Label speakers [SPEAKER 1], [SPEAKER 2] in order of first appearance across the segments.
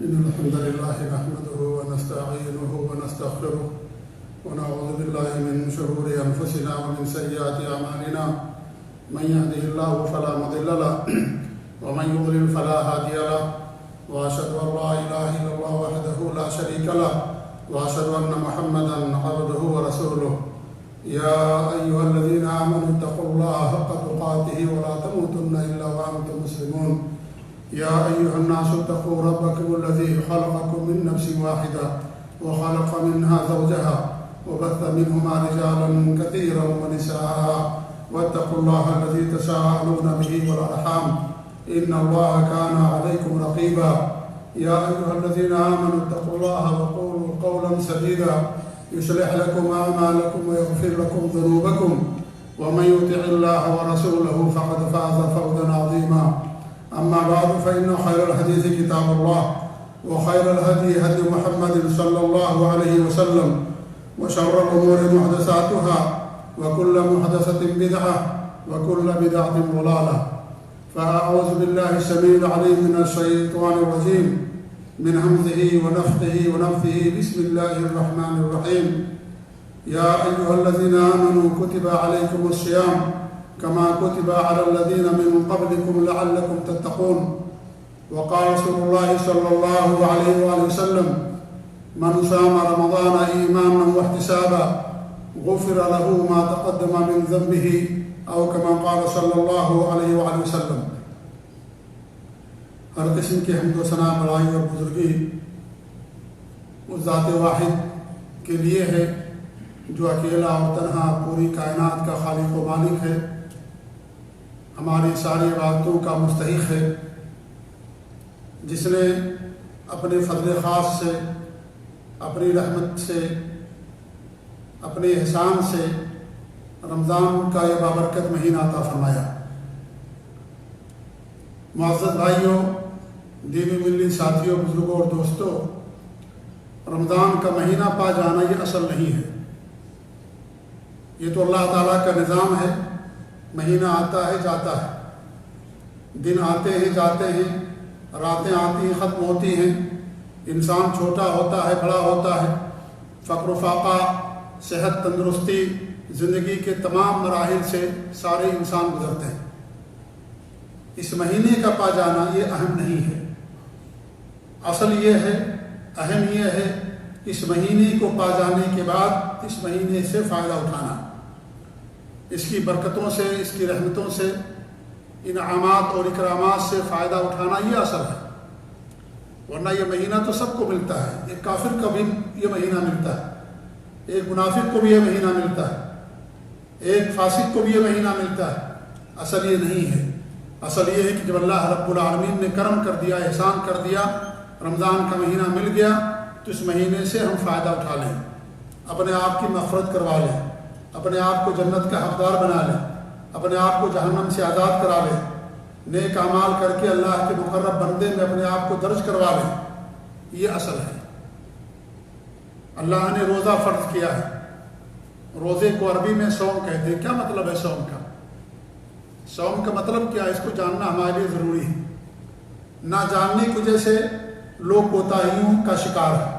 [SPEAKER 1] إن الحمد لله نحمده ونستعينه ونستغفره ونعوذ بالله من شرور أنفسنا ومن سيئات أعمالنا من يهده الله فلا مضل له ومن يضلل فلا هادي له وأشهد أن لا إله إلا الله وحده لا شريك له وأشهد أن محمدا عبده ورسوله يا أيها الذين آمنوا اتقوا الله حق تقاته ولا تموتن إلا وأنتم مسلمون يا أيها الناس اتقوا ربكم الذي خلقكم من نفس واحدة وخلق منها زوجها وبث منهما رجالا كثيرا ونساء واتقوا الله الذي تساءلون به والأرحام إن الله كان عليكم رقيبا يا أيها الذين آمنوا اتقوا الله وقولوا قولا سديدا يصلح لكم أعمالكم ويغفر لكم ذنوبكم ومن يطع الله ورسوله فقد فاز فوزا عظيما أما بعد فإن خير الحديث كتاب الله وخير الهدي هدي محمد صلى الله عليه وسلم وشر الأمور محدثاتها وكل محدثة بدعة وكل بدعة ضلالة فأعوذ بالله السميع العليم من الشيطان الرجيم من همزه ونفخه ونفثه بسم الله الرحمن الرحيم يا أيها الذين آمنوا كتب عليكم الصيام كما كتب على الذين من قبلكم لعلكم تتقون وقال رسول الله صلى الله عليه وآله وسلم من صام رمضان إيمانا واحتسابا غفر له ما تقدم من ذنبه أو كما قال صلى الله عليه وآله وسلم. ہر قسم کے حمد و ثنا بڑائی اور بزرگی اس ذات واحد کے لیے ہے جو اکیلا اور تنہا پوری کائنات کا خالق و مالک ہے، ہماری ساری عبادتوں کا مستحق ہے، جس نے اپنے فضل خاص سے، اپنی رحمت سے، اپنے احسان سے رمضان کا یہ بابرکت مہینہ عطا فرمایا۔ معزز بھائیوں، دینی ملی ساتھیوں، بزرگوں اور دوستوں، رمضان کا مہینہ پا جانا یہ اصل نہیں ہے، یہ تو اللہ تعالیٰ کا نظام ہے۔ مہینہ آتا ہے جاتا ہے، دن آتے ہیں جاتے ہیں، راتیں آتی ہیں ختم ہوتی ہیں، انسان چھوٹا ہوتا ہے بڑا ہوتا ہے، فقر و فاقہ، صحت تندرستی، زندگی کے تمام مراحل سے سارے انسان گزرتے ہیں۔ اس مہینے کا پا جانا یہ اہم نہیں ہے، اصل یہ ہے، اہم یہ ہے اس مہینے کو پا جانے کے بعد اس مہینے سے فائدہ اٹھانا، اس کی برکتوں سے، اس کی رحمتوں سے، انعامات اور اکرامات سے فائدہ اٹھانا یہ اصل ہے۔ ورنہ یہ مہینہ تو سب کو ملتا ہے، ایک کافر کو بھی یہ مہینہ ملتا ہے، ایک منافق کو بھی یہ مہینہ ملتا ہے، ایک فاسق کو بھی یہ مہینہ ملتا ہے۔ اصل یہ نہیں ہے، اصل یہ ہے کہ جب اللہ رب العالمین نے کرم کر دیا، احسان کر دیا، رمضان کا مہینہ مل گیا تو اس مہینے سے ہم فائدہ اٹھا لیں، اپنے آپ کی مغفرت کروا لیں، اپنے آپ کو جنت کا حقدار بنا لیں، اپنے آپ کو جہنم سے آزاد کرا لیں، نیک اعمال کر کے اللہ کے مقرب بندے میں اپنے آپ کو درج کروا لیں۔ یہ اصل ہے۔ اللہ نے روزہ فرض کیا ہے، روزے کو عربی میں صوم کہتے ہیں۔ کیا مطلب ہے صوم کا؟ صوم کا مطلب کیا ہے؟ اس کو جاننا ہمارے لیے ضروری ہے۔ نہ جاننے کی وجہ سے لوگ کوتاہیوں کا شکار ہے۔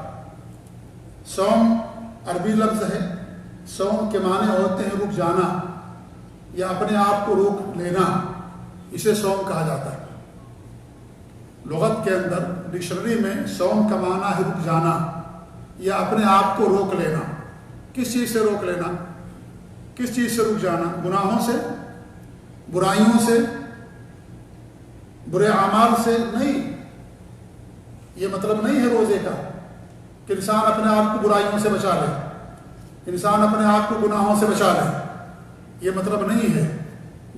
[SPEAKER 1] صوم عربی لفظ ہے، صوم کے معنی ہوتے ہیں رک جانا یا اپنے آپ کو روک لینا، اسے صوم کہا جاتا ہے۔ لغت کے اندر ڈکشنری میں صوم کا معنی ہے رک جانا یا اپنے آپ کو روک لینا۔ کس چیز سے روک لینا؟ کس چیز سے رک جانا؟ گناہوں سے، برائیوں سے، برے اعمال سے نہیں۔ یہ مطلب نہیں ہے روزے کا کہ انسان اپنے آپ کو برائیوں سے بچا لے، انسان اپنے آپ کو گناہوں سے بچا لے، یہ مطلب نہیں ہے۔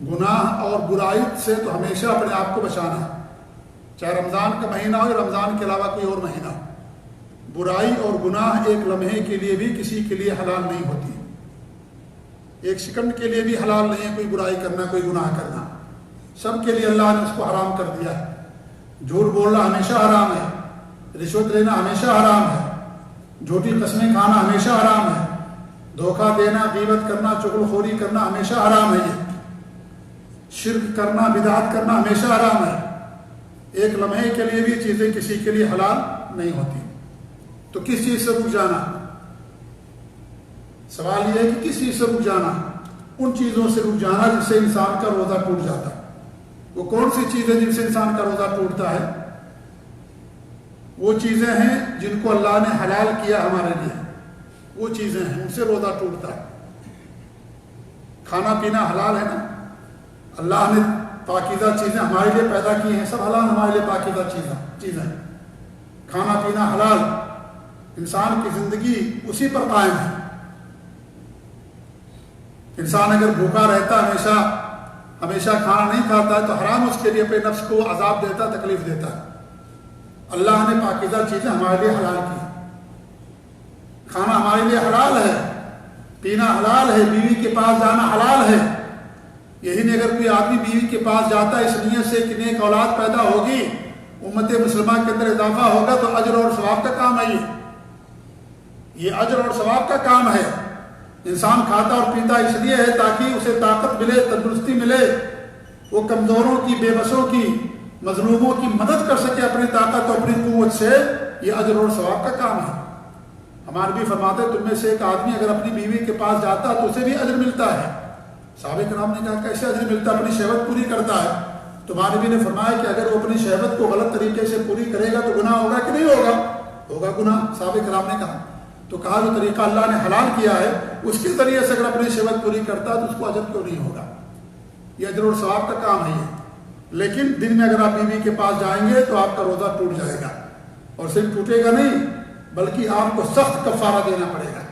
[SPEAKER 1] گناہ اور برائی سے تو ہمیشہ اپنے آپ کو بچانا ہے، چاہے رمضان کا مہینہ ہو یا رمضان کے علاوہ کوئی اور مہینہ ہو۔ برائی اور گناہ ایک لمحے کے لیے بھی کسی کے لیے حلال نہیں ہوتی، ایک سیکنڈ کے لیے بھی حلال نہیں ہے کوئی برائی کرنا، کوئی گناہ کرنا۔ سب کے لیے اللہ نے اس کو حرام کر دیا ہے۔ جھوٹ بولنا ہمیشہ حرام ہے، رشوت لینا ہمیشہ حرام ہے، جھوٹی قسمیں کھانا ہمیشہ حرام ہے، دھوکہ دینا، غیبت کرنا، چغل خوری کرنا ہمیشہ حرام ہے، یہ شرک کرنا، بدعت کرنا ہمیشہ حرام ہے۔ ایک لمحے کے لیے بھی چیزیں کسی کے لیے حلال نہیں ہوتی. تو کس چیز سے رک جانا؟ سوال یہ ہے کہ کس چیز سے رک جانا؟ ان چیزوں سے رک جانا جس سے انسان کا روزہ ٹوٹ جاتا ہے. وہ کون سی چیزیں جن سے انسان کا روزہ ٹوٹتا ہے؟ وہ چیزیں ہیں جن کو اللہ نے حلال کیا ہمارے لیے، وہ چیزیں ہیں، ان سے روزہ ٹوٹتا ہے. کھانا پینا حلال ہے نا، اللہ نے پاکیزہ چیزیں ہمارے لیے پیدا کی ہیں، سب حلال ہمارے لیے پاکیزہ چیزیں. کھانا پینا حلال، انسان کی زندگی اسی پر قائم ہے. انسان اگر بھوکا رہتا ہمیشہ کھانا نہیں کھاتا ہے تو حرام اس کے لیے اپنے نفس کو عذاب دیتا، تکلیف دیتا ہے. اللہ نے پاکیزہ چیزیں ہمارے لیے حلال کی. کھانا ہمارے لیے حلال ہے، پینا حلال ہے، بیوی کے پاس جانا حلال ہے. یہی نہیں، اگر کوئی آدمی بیوی کے پاس جاتا ہے اس نیت سے کہ نیک اولاد پیدا ہوگی، امت مسلمہ کے اندر اضافہ ہوگا، تو اجر اور ثواب کا کام ہے. یہ اجر اور ثواب کا کام ہے. انسان کھاتا اور پیتا اس لیے ہے تاکہ اسے طاقت ملے، تندرستی ملے، وہ کمزوروں کی، بے بسوں کی، مظلوموں کی مدد کر سکے اپنی طاقت اور اپنی قوت سے. یہ اجر اور ثواب کا کام ہے. ہمارے بھی فرماتے تم میں سے ایک آدمی اگر اپنی بیوی کے پاس جاتا تو اسے بھی اجر ملتا ہے. صحابہ کرام نے کہا کیسے اجر ملتا؟ اپنی شہوت پوری کرتا ہے. تمہارے بھی نے فرمایا کہ اگر وہ اپنی شہوت کو غلط طریقے سے پوری کرے گا تو گناہ ہوگا کہ نہیں ہوگا؟ ہوگا گناہ. صحابہ کرام نے کہا تو کہا جو طریقہ اللہ نے حلال کیا ہے اس کے ذریعے سے اگر اپنی شہوت پوری کرتا تو اس کو اجر کیوں نہیں ہوگا؟ یہ اجر اور ثواب کا کام ہے. لیکن دن میں اگر آپ بیوی کے پاس جائیں گے تو آپ کا روزہ ٹوٹ جائے گا. اور صرف ٹوٹے گا نہیں بلکہ آپ کو سخت کفارہ دینا پڑے گا.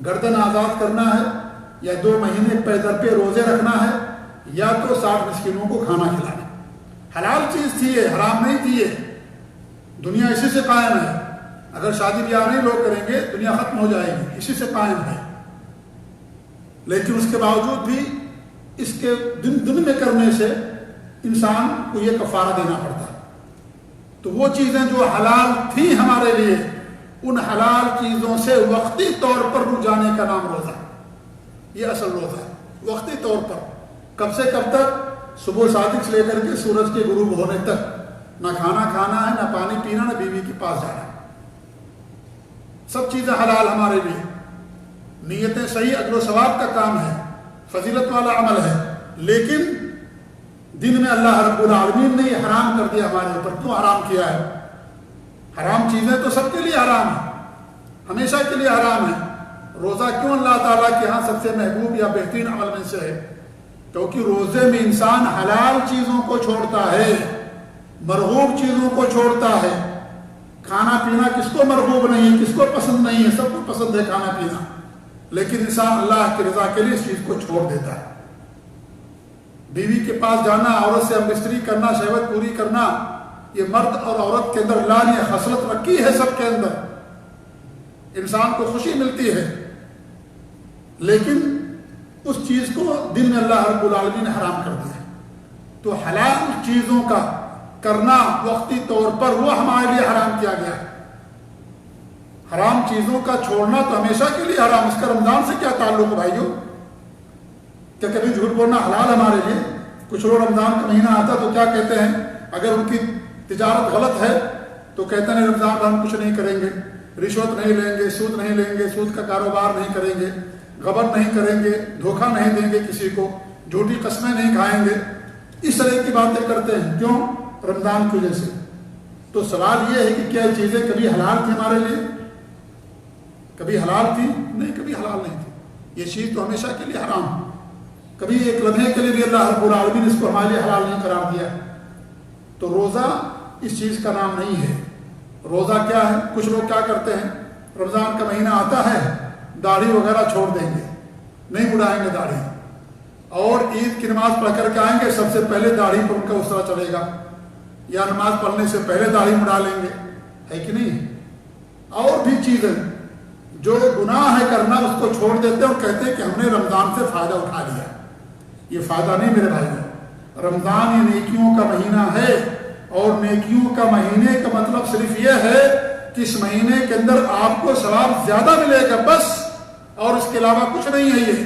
[SPEAKER 1] گردن آزاد کرنا ہے، یا 2 مہینے پے در پہ روزے رکھنا ہے، یا تو 60 مسکینوں کو کھانا کھلانا. حلال چیز تھی یہ، حرام نہیں تھی یہ. دنیا اسی سے قائم ہے. اگر شادی بیاہ نہیں لوگ کریں گے دنیا ختم ہو جائے گی، اسی سے قائم ہے. لیکن اس کے باوجود بھی اس کے دن میں کرنے سے انسان کو یہ کفارہ دینا پڑتا ہے. تو وہ چیزیں جو حلال تھیں ہمارے لیے، ان حلال چیزوں سے وقتی طور پر رک جانے کا نام روزہ. یہ اصل روزہ ہے، وقتی طور پر. کب سے کب تک؟ صبح صادق سے لے کر کے سورج کے غروب ہونے تک نہ کھانا کھانا ہے، نہ پانی پینا، نہ بیوی کے پاس جانا ہے. سب چیزیں حلال ہمارے لیے. نیتیں صحیح، اجر و ثواب کا کام ہے، فضیلت والا عمل ہے. لیکن دن میں اللہ رب العالمین نے یہ حرام کر دیا ہمارے اوپر. کیوں حرام کیا ہے؟ حرام چیزیں تو سب کے لیے حرام ہے، ہمیشہ کے لیے حرام ہے. روزہ کیوں اللہ تعالیٰ کے ہاں سب سے محبوب یا بہترین عمل میں سے ہے؟ کیونکہ روزے میں انسان حلال چیزوں کو چھوڑتا ہے، مرغوب چیزوں کو چھوڑتا ہے. کھانا پینا کس کو مرغوب نہیں ہے، کس کو پسند نہیں ہے؟ سب کو پسند ہے کھانا پینا. لیکن انسان اللہ کی رضا کے لیے اس چیز کو چھوڑ دیتا ہے. بیوی کے پاس جانا، عورت سے ہمبستری کرنا، شہوت پوری کرنا، یہ مرد اور عورت کے اندر اللہ نے خصلت رکھی ہے. سب کے اندر انسان کو خوشی ملتی ہے، لیکن اس چیز کو دن میں اللہ رب العالمین نے حرام کر دیا. تو حلال چیزوں کا کرنا وقتی طور پر وہ ہمارے لیے حرام کیا گیا. حرام چیزوں کا چھوڑنا تو ہمیشہ کے لیے حرام. اس کا رمضان سے کیا تعلق ہے بھائیو؟ کیا کبھی جھوٹ بولنا حلال ہمارے لیے؟ کچھ لوگ رمضان کا مہینہ آتا تو کیا کہتے ہیں؟ اگر ان کی تجارت غلط ہے تو کہتے ہیں رمضان میں ہم کچھ نہیں کریں گے، رشوت نہیں لیں گے، سود نہیں لیں گے، سود کا کاروبار نہیں کریں گے، غبن نہیں کریں گے، دھوکہ نہیں دیں گے کسی کو، جھوٹی قسمیں نہیں کھائیں گے. اس طرح کی باتیں کرتے ہیں. کیوں؟ رمضان کی وجہ سے. تو سوال یہ ہے کہ کیا یہ چیزیں کبھی حلال تھی ہمارے لیے؟ کبھی حلال تھی؟ نہیں، کبھی حلال نہیں تھی. یہ چیز تو ہمیشہ کے لیے حرام ہے. کبھی ایک لمحے کے لیے بھی اللہ رب العالمین اس کو ہمارے لیے حلال نہیں قرار دیا. تو روزہ اس چیز کا نام نہیں ہے. روزہ کیا ہے؟ کچھ لوگ کیا کرتے ہیں، رمضان کا مہینہ آتا ہے داڑھی وغیرہ چھوڑ دیں گے، نہیں بڑھائیں گے داڑھی، اور عید کی نماز پڑھ کر کے آئیں گے، سب سے پہلے داڑھی پر ان کا اس طرح چلے گا، یا نماز پڑھنے سے پہلے داڑھی مڑا لیں گے. ہے کہ نہیں؟ اور بھی چیزیں جو گناہ ہے کرنا اس کو چھوڑ دیتے ہیں اور کہتے ہیں کہ ہم نے رمضان سے فائدہ اٹھا لیا. یہ فائدہ نہیں میرے بھائی. رمضان یہ نیکیوں کا مہینہ ہے، اور نیکیوں کا مہینے کا مطلب صرف یہ ہے کہ اس مہینے کے اندر آپ کو ثواب زیادہ ملے گا بس، اور اس کے علاوہ کچھ نہیں ہے. یہ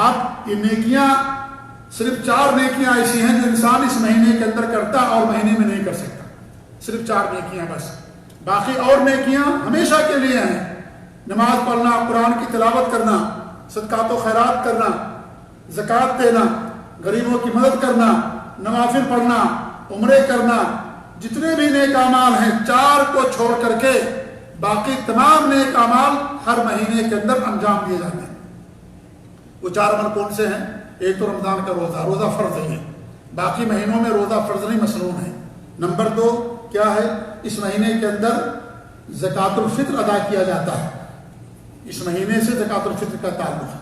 [SPEAKER 1] آپ یہ نیکیاں صرف 4 نیکیاں ایسی ہیں جو انسان اس مہینے کے اندر کرتا اور مہینے میں نہیں کر سکتا، صرف 4 نیکیاں بس، باقی اور نیکیاں ہمیشہ کے لیے ہیں۔ نماز پڑھنا، قرآن کی تلاوت کرنا، صدقات و خیرات کرنا، زکوٰۃ دینا، غریبوں کی مدد کرنا، نوافل پڑھنا، عمرے کرنا، جتنے بھی نیک اعمال ہیں 4 کو چھوڑ کر کے باقی تمام نیک اعمال ہر مہینے کے اندر انجام دیے جاتے ہیں۔ وہ 4 عمل کون سے ہیں؟ ایک تو رمضان کا روزہ فرض ہے، باقی مہینوں میں روزہ فرض نہیں، مسنون ہے۔ نمبر 2 کیا ہے؟ اس مہینے کے اندر زکوٰۃ الفطر ادا کیا جاتا ہے، اس مہینے سے زکوٰۃ الفطر کا تعلق ہے۔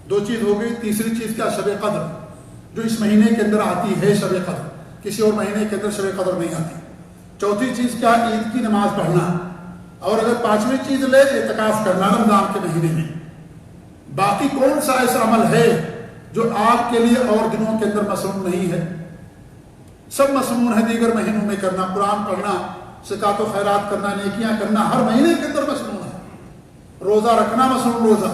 [SPEAKER 1] 2 چیز ہو گئی۔ تیسری چیز کیا؟ شب قدر، جو اس مہینے کے اندر آتی ہے شب قدر، کسی اور مہینے کے اندر شب قدر نہیں آتی۔ 4تھی چیز کیا؟ عید کی نماز پڑھنا، اور اگر 5ویں چیز لے اعتکاف کرنا رمضان کے مہینے میں۔ باقی کون سا ایسا عمل ہے جو آپ کے لیے اور دنوں کے اندر مسنون نہیں ہے؟ سب مسنون ہے دیگر مہینوں میں کرنا، قرآن پڑھنا، زکوٰۃ و خیرات کرنا، نیکیاں کرنا ہر مہینے کے اندر مسنون ہے۔ روزہ رکھنا مسنون روزہ،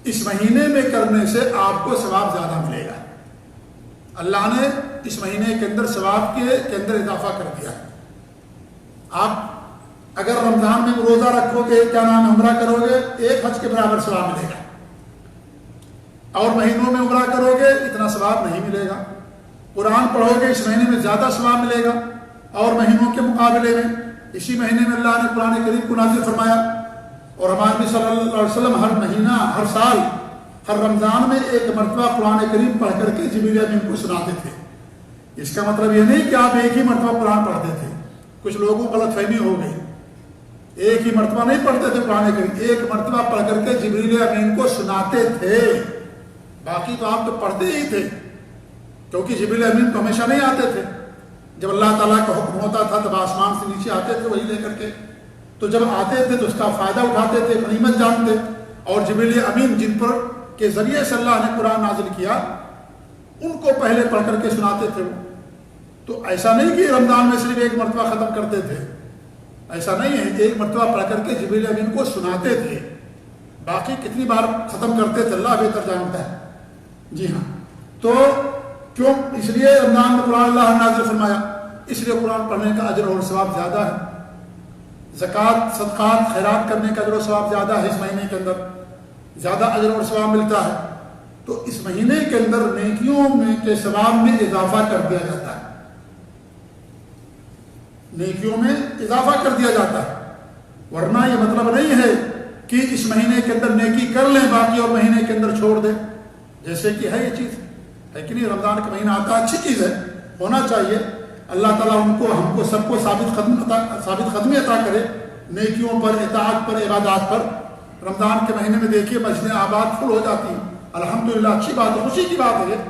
[SPEAKER 1] اس مہینے میں کرنے سے آپ کو ثواب زیادہ ملے گا۔ اللہ نے اس مہینے کے اندر ثواب کے اندر اضافہ کر دیا۔ آپ اگر رمضان میں روزہ رکھو گے، کیا نام عمرہ کرو گے، 1 حج کے برابر ثواب ملے گا، اور مہینوں میں عمرہ کرو گے اتنا ثواب نہیں ملے گا۔ قرآن پڑھو گے اس مہینے میں زیادہ ثواب ملے گا اور مہینوں کے مقابلے میں۔ اسی مہینے میں اللہ نے قرآن کریم کو نازل فرمایا، اور ہمارے نبی صلی اللہ علیہ وسلم ہر مہینہ، ہر سال، ہر رمضان میں 1 مرتبہ قرآن کریم پڑھ کر کے جبریل امین کو سناتے تھے۔ اس کا مطلب یہ نہیں کہ آپ 1 ہی مرتبہ قرآن پڑھتے تھے، کچھ لوگوں کو غلط فہمی ہو گئی، 1 ہی مرتبہ نہیں پڑھتے تھے قرآن کریم، 1 مرتبہ پڑھ کر کے جبریل امین کو سناتے تھے، باقی تو آپ تو پڑھتے ہی تھے، کیونکہ جبریل امین تو ہمیشہ نہیں آتے تھے۔ جب اللہ تعالیٰ کا حکم ہوتا تھا تب آسمان سے نیچے آتے تھے وہی لے کر کے، تو جب آتے تھے تو اس کا فائدہ اٹھاتے تھے، غنیمت جانتے، اور جبریل امین جن پر کے ذریعے سے اللہ نے قرآن نازل کیا ان کو پہلے پڑھ کر کے سناتے تھے۔ تو ایسا نہیں کہ رمضان میں صرف 1 مرتبہ ختم کرتے تھے، ایسا نہیں ہے، 1 مرتبہ پڑھ کر کے جبریل امین کو سناتے تھے، باقی کتنی بار ختم کرتے تھے اللہ بہتر جانتا ہے۔ جی ہاں، تو کیوں؟ اس لیے رمضان میں قرآن اللہ نے نازل فرمایا، اس لیے قرآن پڑھنے کا اجر اور ثواب زیادہ ہے، زکوٰۃ صدقات خیرات کرنے کا اجر و ثواب زیادہ ہے، اس مہینے کے اندر زیادہ اجر اور ثواب ملتا ہے۔ تو اس مہینے کے اندر نیکیوں میں کے ثواب میں اضافہ کر دیا جاتا ہے، نیکیوں میں اضافہ کر دیا جاتا ہے، ورنہ یہ مطلب نہیں ہے کہ اس مہینے کے اندر نیکی کر لیں باقی اور مہینے کے اندر چھوڑ دیں، جیسے کہ ہے یہ چیز ہے کہ نہیں، رمضان کا مہینہ آتا ہے، اچھی چیز ہے، ہونا چاہیے۔ اللہ تعالیٰ ان کو، ہم کو، سب کو ثابت قدمی عطا کرے نیکیوں پر، اطاعت پر، عبادات پر۔ رمضان کے مہینے میں دیکھیے مسجدیں آباد فل ہو جاتی ہیں، الحمدللہ، اچھی بات ہے، خوشی کی بات ہے، یہ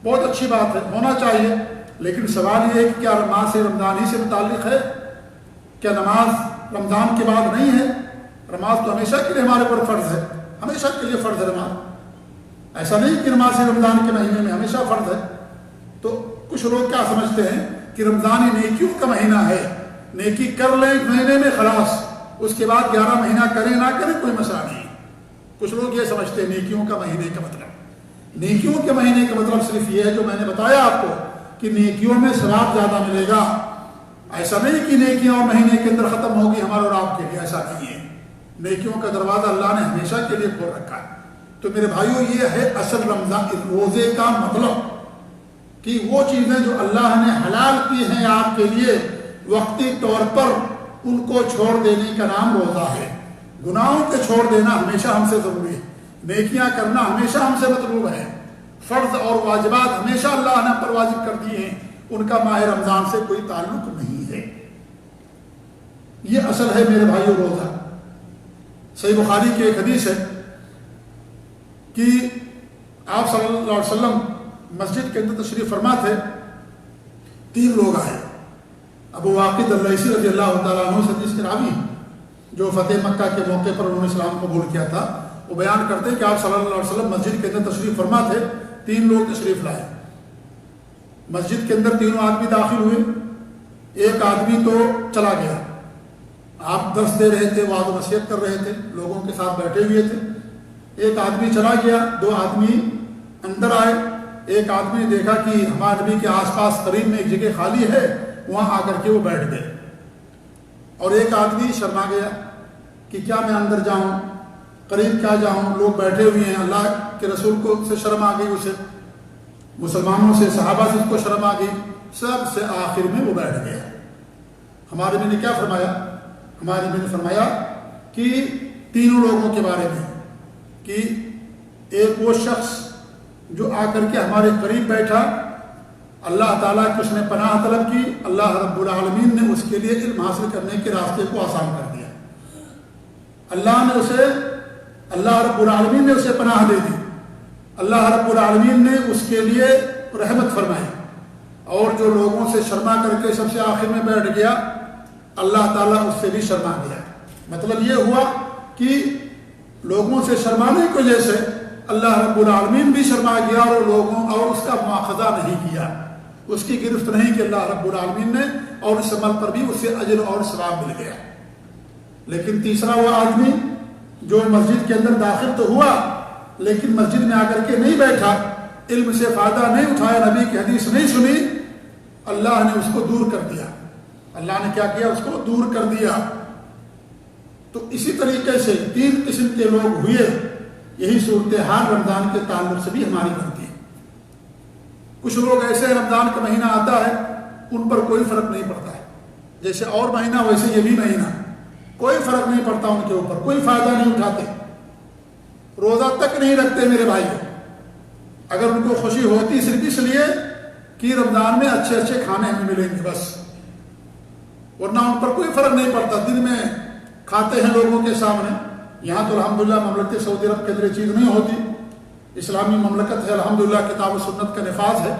[SPEAKER 1] بہت اچھی بات ہے، ہونا چاہیے۔ لیکن سوال یہ ہے کہ کیا ماہ سے رمضان ہی سے متعلق ہے؟ کیا نماز رمضان کے بعد نہیں ہے؟ نماز تو ہمیشہ کے لیے ہمارے اوپر فرض ہے، ہمیشہ کے لیے فرض ہے نماز، ایسا نہیں کہ نماز رمضان کے مہینے میں ہمیشہ فرض ہے۔ تو کچھ لوگ کیا سمجھتے ہیں کہ رمضان ہی نیکیوں کا مہینہ ہے، نیکی کر لیں ایک مہینے میں خلاص، اس کے بعد 11 مہینہ کریں نہ کریں کوئی مسئلہ نہیں۔ کچھ لوگ یہ سمجھتے ہیں نیکیوں کا مہینے کا مطلب، نیکیوں کے مہینے کا مطلب صرف یہ ہے جو میں نے بتایا آپ کو کہ نیکیوں میں ثواب زیادہ ملے گا۔ ایسا نہیں کہ نیکیاں اور مہینے کے اندر ختم ہوگی ہمارے اور آپ کے لیے، ایسا نہیں ہے۔ نیکیوں کا دروازہ اللہ نے ہمیشہ کے لیے کھول رکھا ہے۔ تو میرے بھائیوں، یہ ہے اصل رمضان روزے کا مطلب، کہ وہ چیزیں جو اللہ نے حلال کی ہیں آپ کے لیے وقتی طور پر ان کو چھوڑ دینے کا نام روزہ ہے۔ گناہوں کے چھوڑ دینا ہمیشہ ہم سے ضروری ہے، نیکیاں کرنا ہمیشہ ہم سے مطلوب ہے، فرض اور واجبات ہمیشہ اللہ نے پر واجب کر دیے ہیں، ان کا ماہ رمضان سے کوئی تعلق نہیں ہے۔ یہ اصل ہے میرے بھائیوں روزہ۔ صحیح بخاری کی ایک حدیث ہے کہ آپ صلی اللہ علیہ وسلم مسجد کے اندر تشریف فرما تھے، 3 لوگ آئے، ابو واقد اللیثی رضی اللہ تعالیٰ عنہ حدیث کے راوی جو فتح مکہ کے موقع پر انہوں نے اسلام قبول کیا تھا، وہ بیان کرتے ہیں کہ آپ صلی اللہ علیہ وسلم مسجد کے اندر تشریف فرما تھے، 3 لوگ تشریف لائے، مسجد کے اندر 3 آدمی داخل ہوئے، ایک آدمی تو چلا گیا، آپ درس دے رہے تھے، وعظ و نصیحت کر رہے تھے، لوگوں کے ساتھ بیٹھے ہوئے تھے، ایک آدمی چلا گیا، 2 آدمی اندر آئے، ایک آدمی نے دیکھا کہ ہمارے نبی کے آس پاس قریب میں ایک جگہ خالی ہے، وہاں آ کر کے وہ بیٹھ گئے، اور ایک آدمی شرما گیا کہ کیا میں اندر جاؤں، قریب کیا جاؤں، لوگ بیٹھے ہوئے ہیں، اللہ کے رسول کو سے شرم آ گئی، اسے مسلمانوں سے صحابہ سے اس کو شرم آ گئی، سب سے آخر میں وہ بیٹھ گیا۔ ہمارے نبی نے کیا فرمایا؟ ہمارے نبی نے فرمایا کہ تینوں لوگوں کے بارے میں کہ ایک وہ شخص جو آ کر کے ہمارے قریب بیٹھا، اللہ تعالیٰ کی اس نے پناہ طلب کی، اللہ رب العالمین نے اس کے لیے علم حاصل کرنے کے راستے کو آسان کر دیا، اللہ رب العالمین نے اسے پناہ دے دی، اللہ رب العالمین نے اس کے لیے رحمت فرمائی، اور جو لوگوں سے شرما کر کے سب سے آخر میں بیٹھ گیا، اللہ تعالیٰ اس سے بھی شرما گیا۔ مطلب یہ ہوا کہ لوگوں سے شرمانے کی وجہ سے اللہ رب العالمین بھی شرما گیا، اور لوگوں اور اس کا مواخذہ نہیں کیا، اس کی گرفت نہیں کہ اللہ رب العالمین نے، اور اس عمل پر بھی اسے اجر اور ثواب مل گیا۔ لیکن تیسرا وہ آدمی جو مسجد کے اندر داخل تو ہوا، لیکن مسجد میں آ کر کے نہیں بیٹھا، علم سے فائدہ نہیں اٹھایا، نبی کی حدیث نہیں سنی، اللہ نے اس کو دور کر دیا، اللہ نے کیا کیا؟ اس کو دور کر دیا۔ تو اسی طریقے سے تین قسم کے لوگ ہوئے، یہی صورتحال رمضان کے تعلق سے بھی ہماری بنتی ہے۔ کچھ لوگ ایسے رمضان کا مہینہ آتا ہے، ان پر کوئی فرق نہیں پڑتا ہے، جیسے اور مہینہ ویسے یہ بھی مہینہ، کوئی فرق نہیں پڑتا ان کے اوپر، کوئی فائدہ نہیں اٹھاتے، روزہ تک نہیں رکھتے میرے بھائی۔ اگر ان کو خوشی ہوتی صرف اس لیے کہ رمضان میں اچھے اچھے کھانے ہمیں ملیں گے بس، ورنہ ان پر کوئی فرق نہیں پڑتا، دن میں کھاتے ہیں لوگوں کے سامنے۔ یہاں تو الحمدللہ مملکت سعودی عرب کے اندر یہ چیز نہیں ہوتی، اسلامی مملکت ہے الحمدللہ، کتاب و سنت کا نفاذ ہے،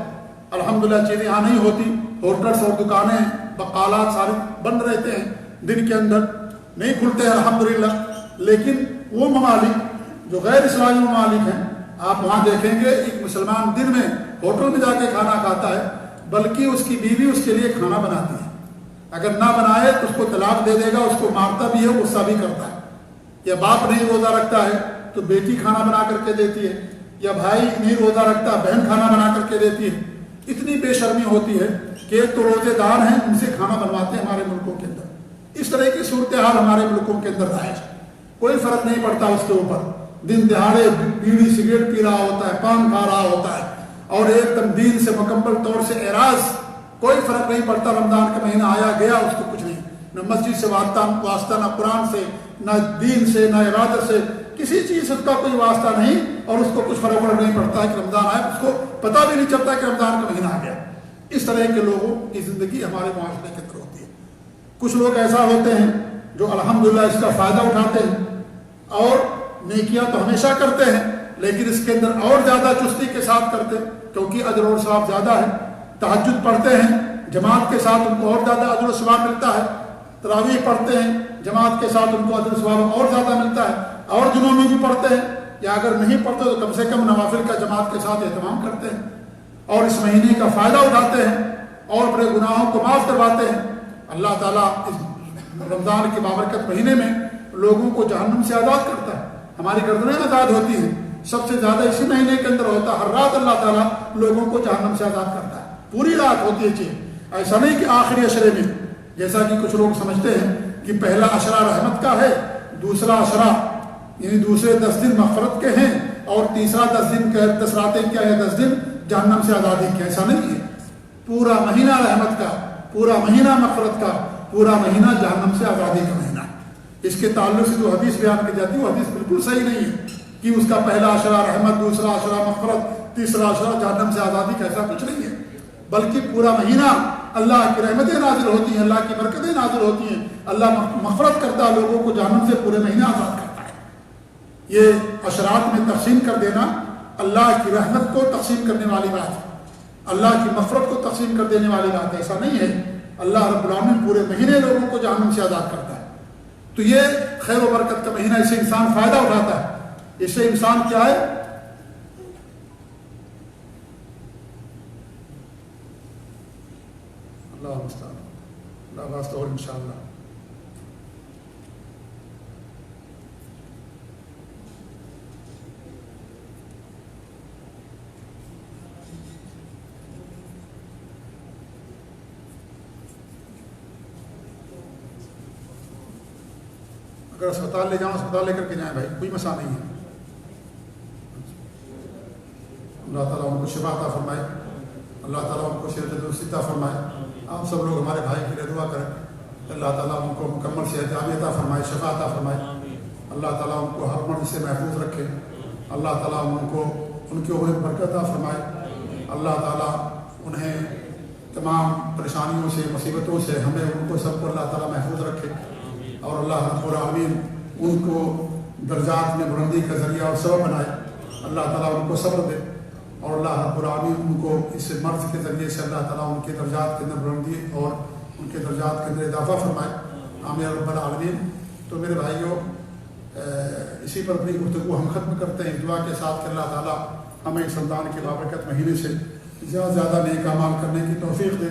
[SPEAKER 1] الحمدللہ چیزیں یہاں نہیں ہوتی، ہوٹلس اور دکانیں بقالات سارے بند رہتے ہیں، دن کے اندر نہیں کھلتے ہیں الحمدللہ۔ لیکن وہ ممالک جو غیر اسلامی ممالک ہیں، آپ وہاں دیکھیں گے ایک مسلمان دن میں ہوٹل میں جا کے کھانا کھاتا ہے، بلکہ اس کی بیوی اس کے لیے کھانا بناتی ہے، اگر نہ بنائے تو اس کو طلاق دے دے گا، اس کو مارتا بھی ہے، غصہ بھی کرتا ہے۔ یا باپ نہیں روزہ رکھتا ہے تو بیٹی کھانا بنا کر کے دیتی ہے، یا بھائی نہیں روزہ رکھتا بہن کھانا بنا کر کے دیتی ہے۔ اتنی بے شرمی ہوتی ہے کہ ایک تو روزے دار ہیں، ان سے کھانا بنواتے ہیں ہمارے ملکوں کے اندر۔ اس طرح کی صورتحال ہمارے ملکوں کے اندر رائج ہے، کوئی فرق نہیں پڑتا اس کے اوپر، دن دہاڑے بیڑی سگریٹ پی رہا ہوتا ہے، پان کھا رہا ہوتا ہے، اور ایک دم دین سے مکمل طور سے اعراض، کوئی فرق نہیں پڑتا۔ رمضان کا مہینہ آیا گیا، اس کو کچھ نہیں، نہ مسجد سے واسطہ، نہ قرآن سے، نہ دین سے، نہ عبادت سے، کسی چیز سے اس کا کوئی واسطہ نہیں، اور اس کو کچھ فرق نہیں پڑتا ہے کہ رمضان آیا، اس کو پتہ بھی نہیں چلتا کہ رمضان کا مہینہ آ گیا۔ اس طرح کے لوگوں کی زندگی ہمارے معاشرے کے اندر ہوتی ہے۔ کچھ لوگ ایسا ہوتے ہیں جو الحمدللہ اس کا فائدہ اٹھاتے ہیں، اور نیکیاں تو ہمیشہ کرتے ہیں، لیکن اس کے اندر اور زیادہ چستی کے ساتھ کرتے ہیں، کیونکہ اجر اور ثواب زیادہ ہے۔ تہجد پڑھتے ہیں جماعت کے ساتھ، ان کو اور زیادہ اجر و ثواب ملتا ہے۔ تراویح پڑھتے ہیں جماعت کے ساتھ، ان کو اجر و ثواب اور زیادہ ملتا ہے۔ اور دنوں میں بھی پڑھتے ہیں، یا اگر نہیں پڑھتے تو کم سے کم نوافل کا جماعت کے ساتھ اہتمام کرتے ہیں، اور اس مہینے کا فائدہ اٹھاتے ہیں، اور اپنے گناہوں کو معاف کرواتے ہیں۔ اللہ تعالیٰ اس رمضان کے بابرکت مہینے میں لوگوں کو جہنم سے آزاد کرتا ہے، ہماری گردنیں آزاد ہوتی ہیں، سب سے زیادہ اسی مہینے کے اندر ہوتا ہے۔ ہر رات اللہ تعالیٰ لوگوں کو جہنم سے آزاد کرتا ہے، پوری رات ہوتی ہے چیز، ایسا نہیں کہ آخری عشرے میں، جیسا کہ کچھ لوگ سمجھتے ہیں کہ پہلا عشرہ رحمت کا ہے، دوسرا عشرہ یعنی دوسرے 10 دن مغفرت کے ہیں، اور تیسرا 10 دن 10 راتیں کیا ہے، 10 دن جہنم سے آزادی کے۔ ایسا نہیں ہے، پورا مہینہ رحمت کا، پورا مہینہ مغفرت کا، پورا مہینہ جہنم سے آزادی کا مہینہ۔ اس کے تعلق سے جو حدیث بیان کی جاتی ہے وہ حدیث بالکل صحیح نہیں ہے کہ اس کا پہلا عشرہ رحمت، دوسرا عشرہ مغفرت، تیسرا عشرہ جہنم سے آزادی کا، ایسا کچھ نہیں ہے، بلکہ پورا مہینہ اللہ کی رحمتیں نازل ہوتی ہیں، اللہ کی برکتیں نازل ہوتی ہیں، اللہ مغفرت کرتا ہے، لوگوں کو جہنم سے پورے مہینہ آزاد کرتا ہے۔ یہ عشرات میں تقسیم کر دینا اللہ کی رحمت کو تقسیم کرنے والی بات ہے، اللہ کی مغفرت کو تقسیم کر دینے والی بات ہے، ایسا نہیں ہے۔ اللہ رب العالمین پورے مہینے لوگوں کو جہنم سے آزاد کرتا ہے۔ تو یہ خیر و برکت کا مہینہ، اس سے انسان فائدہ اٹھاتا ہے، اس سے انسان کیا ہے، اللہ مستعان، اللہ واسطہ اور انشاءاللہ۔ اگر اسپتال لے جاؤں اسپتال لے کر کے جائیں بھائی، کوئی مسئلہ نہیں ہے۔ اللہ تعالیٰ ان کو شفا عطا فرمائے، اللہ تعالیٰ ان کو صحت درست عطا فرمائے۔ آپ سب لوگ ہمارے بھائی کے لیے دعا کریں، اللہ تعالیٰ ان کو مکمل صحت عطا فرمائے، شفا عطا فرمائے۔ اللہ تعالیٰ ان کو ہر مرض سے محفوظ رکھے، اللہ تعالیٰ ان کو ان کی عمر میں برکت عطا فرمائے، اللہ تعالیٰ انہیں تمام پریشانیوں سے مصیبتوں سے ہمیں ان کو سب کو اللہ تعالیٰ محفوظ رکھے، اور اللہ رب العالمین ان کو درجات میں بلندی کا ذریعہ اور سبب بنائے۔ اللہ تعالیٰ ان کو صبر دے، اور اللہ رب العالمین ان کو اس مرض کے ذریعے سے اللہ تعالیٰ ان کے درجات کے اندر بلندی اور ان کے درجات کے اندر اضافہ فرمائے، آمین رب العالمین۔ تو میرے بھائیوں، اسی پر اپنی گفتگو ہم ختم کرتے ہیں اس دعا کے ساتھ کہ اللہ تعالیٰ ہمیں اس رمضان کے بابرکت مہینے سے زیادہ سے زیادہ نیک اعمال کرنے کی توفیق دے،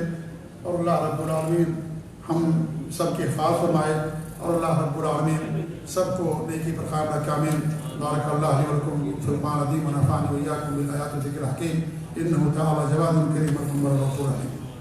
[SPEAKER 1] اور اللہ رب العالمین ہم سب کی حفاظ فرمائے، اور اللہ رب العالمین سب کو نیکی پر قائم رکھے، آمین۔ بارک اللہ علی ولکم فی القرآن العظیم ونفعني وإياكم بالآیات والذکر الحکیم، انہ تعالی جواد کریم غفور رحیم۔